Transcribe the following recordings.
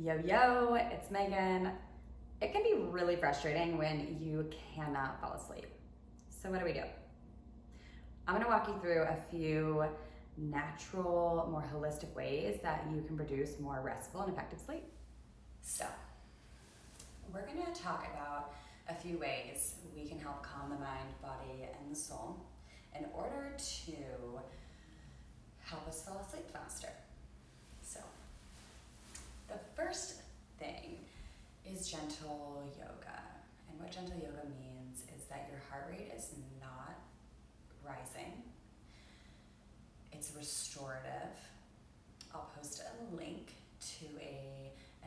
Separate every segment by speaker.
Speaker 1: Yo, yo, it's Megan. It can be really frustrating when you cannot fall asleep. So what do? I'm gonna walk you through a few natural, more holistic ways that you can produce more restful and effective sleep. So, we're gonna talk about a few ways we can help calm the mind, body, and the soul in order to help us fall asleep faster. So, the first thing is gentle yoga. And what gentle yoga means is that your heart rate is not rising. It's restorative. I'll post a link to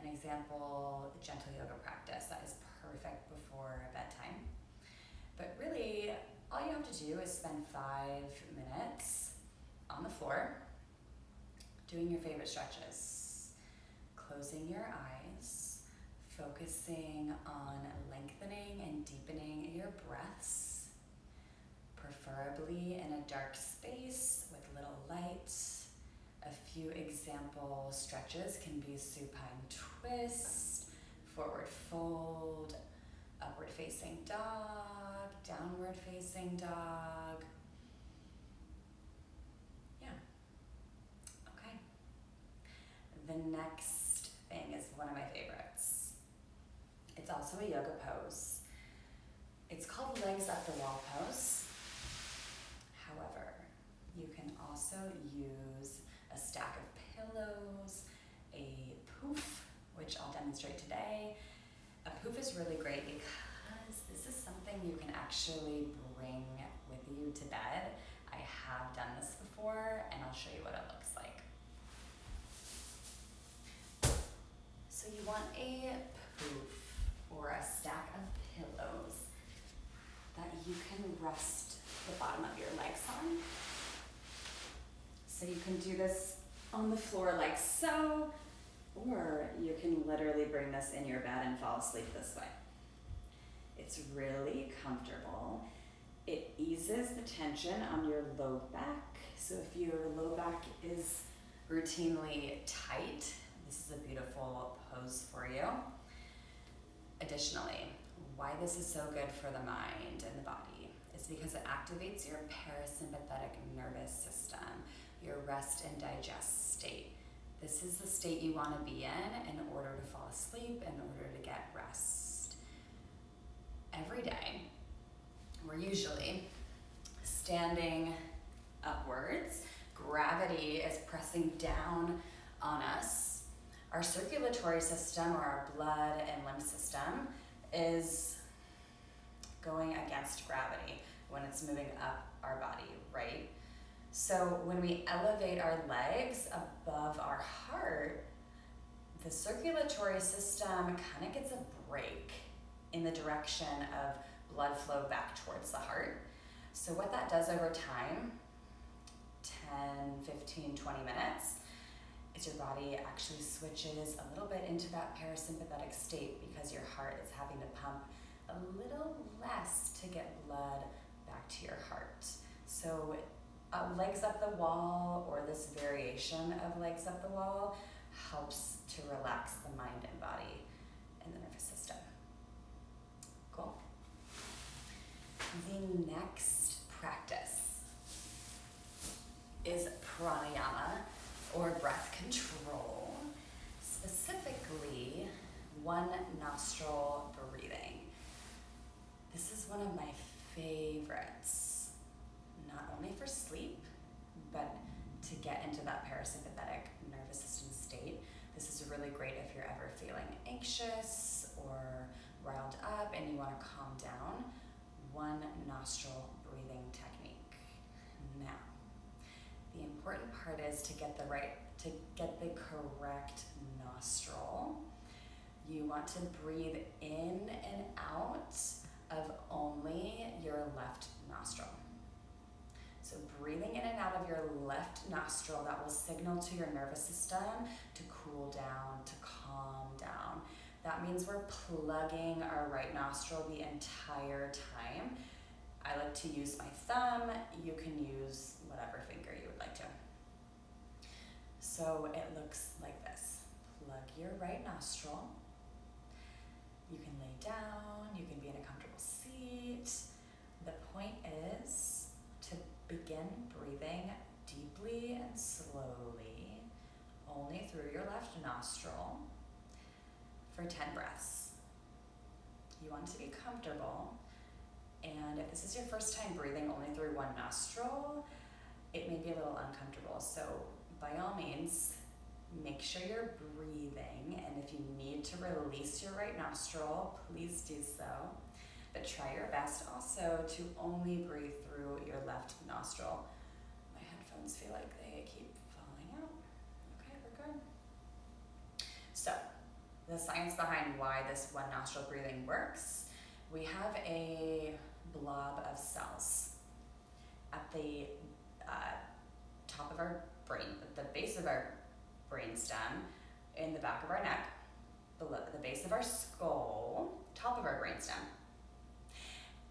Speaker 1: an example gentle yoga practice that is perfect before bedtime. But really, all you have to do is spend 5 minutes on the floor doing your favorite stretches, closing your eyes, focusing on lengthening and deepening your breaths, preferably in a dark space with little light. A few example stretches can be supine twist, forward fold, upward facing dog, downward facing dog. Yeah. Okay. The next thing is one of my favorites. It's also a yoga pose. It's called legs up the wall pose. However, you can also use a stack of pillows, a poof, which I'll demonstrate today. A poof is really great because this is something you can actually bring with you to bed. I have done this before and I'll show you what it looks like. So you want a poof or a stack of pillows that you can rest the bottom of your legs on. So you can do this on the floor like so, or you can literally bring this in your bed and fall asleep this way. It's really comfortable. It eases the tension on your low back. So if your low back is routinely tight, this is a beautiful pose for you. Additionally, why this is so good for the mind and the body is because it activates your parasympathetic nervous system, your rest and digest state. This is the state you want to be in order to fall asleep, in order to get rest. Every day, we're usually standing upwards. Gravity is pressing down on us. Our circulatory system, or our blood and lymph system, is going against gravity when it's moving up our body, right? So when we elevate our legs above our heart, the circulatory system kind of gets a break in the direction of blood flow back towards the heart. So what that does over time, 10, 15, 20 minutes, is your body actually switches a little bit into that parasympathetic state because your heart is having to pump a little less to get blood back to your heart. So legs up the wall, or this variation of legs up the wall, helps to relax the mind and body and the nervous system. Cool. The next practice is pranayama, or breath control, specifically one nostril breathing. This is one of my favorites, not only for sleep, but to get into that parasympathetic nervous system state. This is really great if you're ever feeling anxious or riled up and you want to calm down. One nostril breathing technique. Now, the important part is to get the correct nostril. You want to breathe in and out of only your left nostril. So breathing in and out of your left nostril, that will signal to your nervous system to cool down, to calm down. That means we're plugging our right nostril the entire time. I like to use my thumb. You can use whatever finger you would like to. So it looks like this. Plug plug your right nostril. You can lay down, you can be in a comfortable seat. The point is to begin breathing deeply and slowly, only through your left nostril, for 10 breaths. You want to be comfortable, and if this is your first time breathing only through one nostril, it may be a little uncomfortable. So by all means, make sure you're breathing, and if you need to release your right nostril, please do so. But try your best also to only breathe through your left nostril. My headphones feel like they keep falling out. Okay, we're good. So, the science behind why this one nostril breathing works. We have a blob of cells at the top of our brain, at the base of our brainstem, in the back of our neck, below the base of our skull, top of our brainstem.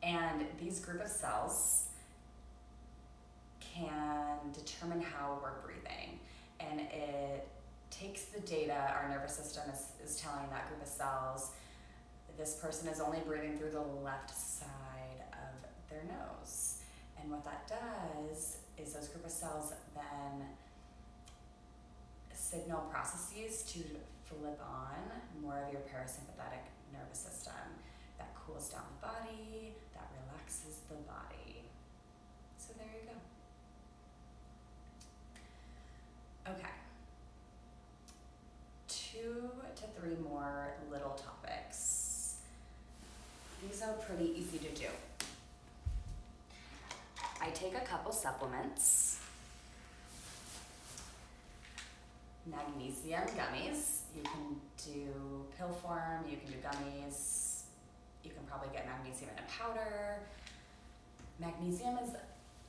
Speaker 1: And these group of cells can determine how we're breathing. And it takes the data our nervous system is telling that group of cells, this person is only breathing through the left side of their nose. And what that does is those group of cells then signal processes to flip on more of your parasympathetic nervous system. That cools down the body, that relaxes the body. So there you go. Okay. 2 to 3 more little topics. These are pretty easy to do. I take a couple supplements. Magnesium gummies. You can do pill form, you can do gummies. You can probably get magnesium in a powder. Magnesium is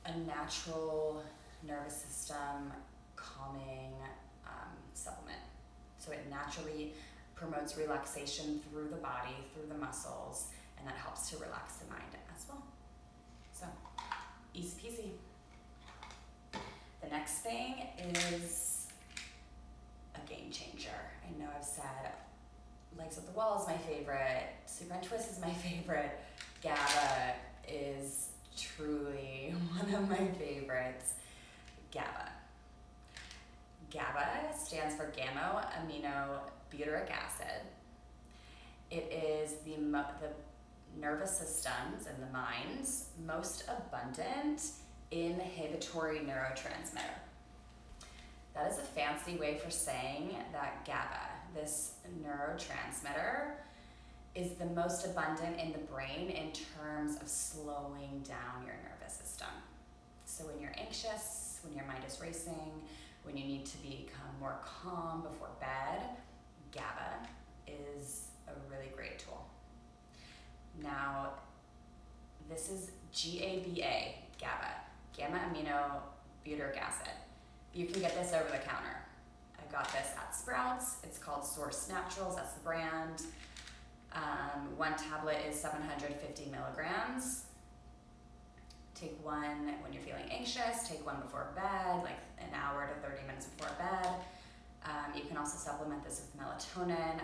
Speaker 1: a natural nervous system calming supplement. So it naturally promotes relaxation through the body, through the muscles, and that helps to relax the mind as well. So, easy peasy. The next thing is a game changer. I know I've said Legs Up the Wall is my favorite, Super and Twist is my favorite, GABA is truly one of my favorites. GABA. GABA stands for gamma-aminobutyric acid. It is the nervous system's and the mind's most abundant inhibitory neurotransmitter. That is a fancy way for saying that GABA, this neurotransmitter, is the most abundant in the brain in terms of slowing down your nervous system. So when you're anxious, when your mind is racing, when you need to become more calm before bed, GABA is a really great tool. Now, this is GABA, GABA, gamma-aminobutyric acid. You can get this over the counter. I got this at Sprouts. It's called Source Naturals, that's the brand. One tablet is 750 milligrams. Take one when you're feeling anxious, take one before bed, like an hour to 30 minutes before bed. You can also supplement this with melatonin.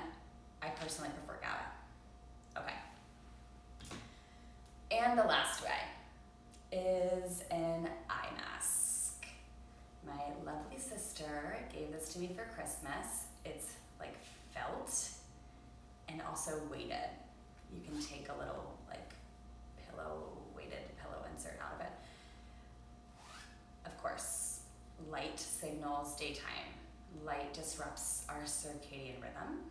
Speaker 1: I personally prefer GABA. Okay. And the last way is an eye mask. My lovely sister gave this to me for Christmas. It's like felt and also weighted. You can take a little like weighted pillow insert out of it. Of course, light signals daytime. Light disrupts our circadian rhythm.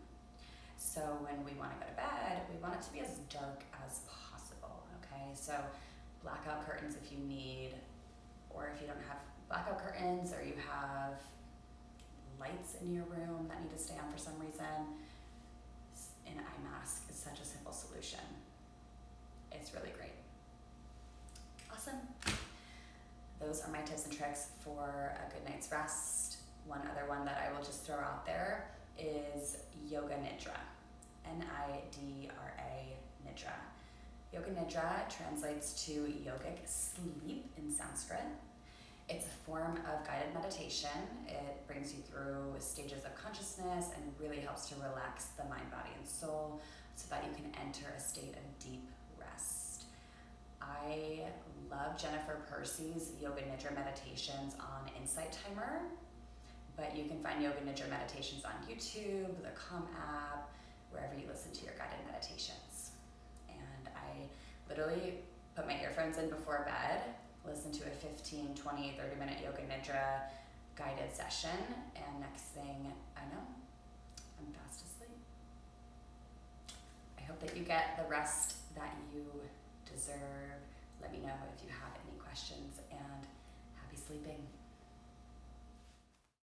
Speaker 1: So when we want to go to bed, we want it to be as dark as possible, okay? So blackout curtains if you need, or if you don't have blackout curtains or you have lights in your room that need to stay on for some reason, an eye mask is such a simple solution. It's really great. Awesome. Those are my tips and tricks for a good night's rest. One other one that I will just throw out there is Yoga Nidra, Nidra, Nidra. Yoga Nidra translates to yogic sleep in Sanskrit. It's a form of guided meditation. It brings you through stages of consciousness and really helps to relax the mind, body, and soul so that you can enter a state of deep rest. I love Jennifer Percy's Yoga Nidra meditations on Insight Timer, but you can find Yoga Nidra meditations on YouTube, the Calm app, wherever you listen to your guided meditations. And I literally put my earphones in before bed, listen to a 15, 20, 30-minute Yoga Nidra guided session, and next thing I know, I'm fast asleep. I hope that you get the rest that you deserve. Let me know if you have any questions, and happy sleeping.